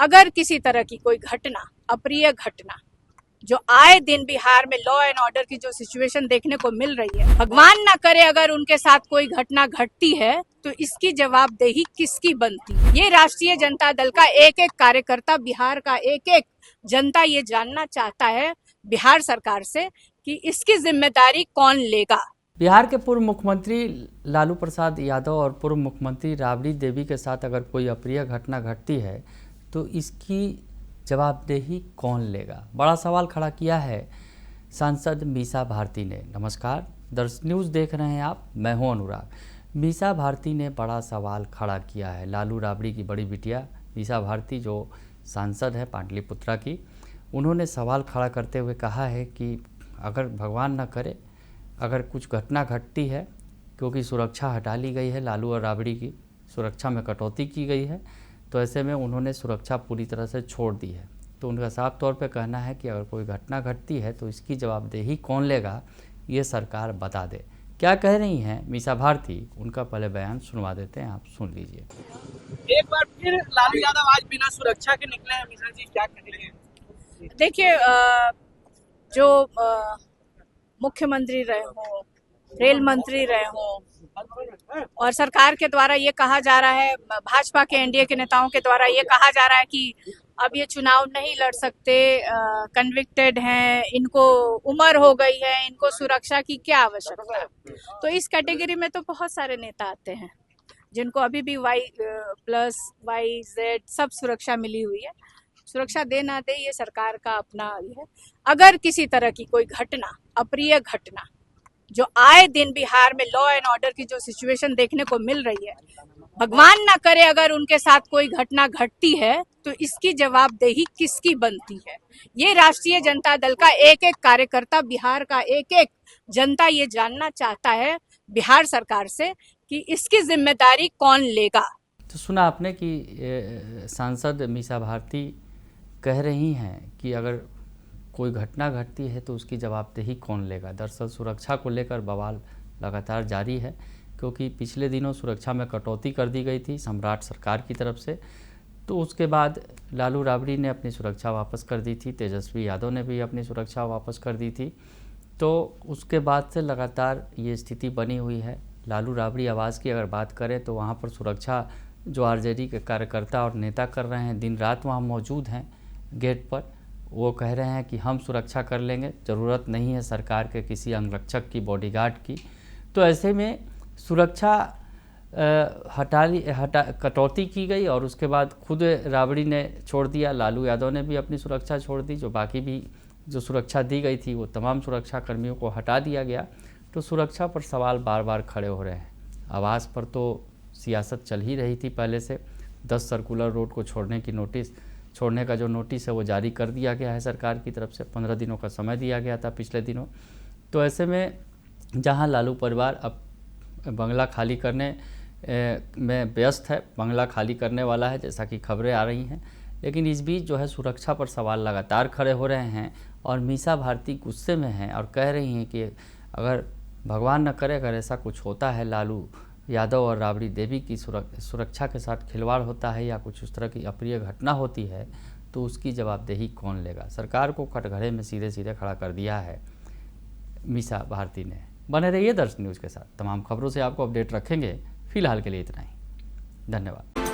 अगर किसी तरह की कोई घटना, अप्रिय घटना जो आए दिन बिहार में लॉ एंड ऑर्डर की जो सिचुएशन देखने को मिल रही है, भगवान ना करे अगर उनके साथ कोई घटना घटती है तो इसकी जवाबदेही किसकी बनती है। ये राष्ट्रीय जनता दल का एक एक कार्यकर्ता, बिहार का एक एक जनता ये जानना चाहता है बिहार सरकार से कि इसकी जिम्मेदारी कौन लेगा। बिहार के पूर्व मुख्यमंत्री लालू प्रसाद यादव और पूर्व मुख्यमंत्री राबड़ी देवी के साथ अगर कोई अप्रिय घटना घटती है तो इसकी जवाबदेही कौन लेगा, बड़ा सवाल खड़ा किया है सांसद मीसा भारती ने। नमस्कार, दर्श न्यूज़ देख रहे हैं आप, मैं हूं अनुराग। मीसा भारती ने बड़ा सवाल खड़ा किया है। लालू राबड़ी की बड़ी बिटिया मीसा भारती जो सांसद है पाटलिपुत्रा की, उन्होंने सवाल खड़ा करते हुए कहा है कि अगर भगवान न करे अगर कुछ घटना घटती है, क्योंकि सुरक्षा हटा ली गई है, लालू और राबड़ी की सुरक्षा में कटौती की गई है, तो ऐसे में उन्होंने सुरक्षा पूरी तरह से छोड़ दी है। तो उनका साफ तौर पे कहना है कि अगर कोई घटना घटती है तो इसकी जवाबदेही कौन लेगा, ये सरकार बता दे। क्या कह रही हैं मीसा भारती, उनका पहले बयान सुनवा देते हैं, आप सुन लीजिए। एक बार फिर लालू यादव आज बिना सुरक्षा के निकले हैं। मीसा जी क्या कहेंगे? देखिए, जो मुख्यमंत्री रहे हों, रेल मंत्री रहे हों और सरकार के द्वारा ये कहा जा रहा है, भाजपा के एनडीए के नेताओं के द्वारा ये कहा जा रहा है कि अब ये चुनाव नहीं लड़ सकते, कन्विक्टेड हैं, इनको उम्र हो गई है, इनको सुरक्षा की क्या आवश्यकता है। तो इस कैटेगरी में तो बहुत सारे नेता आते हैं जिनको अभी भी Y+, YZ सब सुरक्षा मिली हुई है। सुरक्षा दे ना दे ये सरकार का अपना ये है। अगर किसी तरह की कोई घटना, अप्रिय घटना जो आए दिन बिहार में लॉ एंड ऑर्डर की जो सिचुएशन देखने को मिल रही है, भगवान ना करे अगर उनके साथ कोई घटना घटती है तो इसकी जवाबदेही किसकी बनती है। ये राष्ट्रीय जनता दल का एक एक कार्यकर्ता, बिहार का एक एक जनता ये जानना चाहता है बिहार सरकार से कि इसकी जिम्मेदारी कौन लेगा। तो सुना आपने कि सांसद मीसा भारती कह रही हैं कि अगर कोई घटना घटती है तो उसकी जवाबदेही कौन लेगा। दरअसल सुरक्षा को लेकर बवाल लगातार जारी है, क्योंकि पिछले दिनों सुरक्षा में कटौती कर दी गई थी सम्राट सरकार की तरफ से। तो उसके बाद लालू राबड़ी ने अपनी सुरक्षा वापस कर दी थी, तेजस्वी यादव ने भी अपनी सुरक्षा वापस कर दी थी। तो उसके बाद से लगातार ये स्थिति बनी हुई है। लालू राबड़ी आवास की अगर बात करें तो वहाँ पर सुरक्षा जो आरजेडी के कार्यकर्ता और नेता कर रहे हैं, दिन रात वहाँ मौजूद हैं गेट पर। वो कह रहे हैं कि हम सुरक्षा कर लेंगे, ज़रूरत नहीं है सरकार के किसी अंगरक्षक की, बॉडीगार्ड की। तो ऐसे में सुरक्षा कटौती की गई और उसके बाद खुद राबड़ी ने छोड़ दिया, लालू यादव ने भी अपनी सुरक्षा छोड़ दी। जो बाकी भी जो सुरक्षा दी गई थी वो तमाम सुरक्षा कर्मियों को हटा दिया गया। तो सुरक्षा पर सवाल बार बार खड़े हो रहे हैं। आवास पर तो सियासत चल ही रही थी पहले से। 10 सर्कुलर रोड को छोड़ने का जो नोटिस है वो जारी कर दिया गया है सरकार की तरफ से। 15 दिनों का समय दिया गया था पिछले दिनों। तो ऐसे में जहां लालू परिवार अब बंगला खाली करने में व्यस्त है, बंगला खाली करने वाला है जैसा कि खबरें आ रही हैं, लेकिन इस बीच जो है सुरक्षा पर सवाल लगातार खड़े हो रहे हैं। और मीसा भारती गुस्से में हैं और कह रही हैं कि अगर भगवान न करे अगर ऐसा कुछ होता है, लालू यादव और राबड़ी देवी की सुरक्षा के साथ खिलवाड़ होता है या कुछ उस तरह की अप्रिय घटना होती है, तो उसकी जवाबदेही कौन लेगा। सरकार को कटघरे में सीधे सीधे खड़ा कर दिया है मीसा भारती ने। बने रहिए दर्श न्यूज़ के साथ, तमाम खबरों से आपको अपडेट रखेंगे। फिलहाल के लिए इतना ही, धन्यवाद।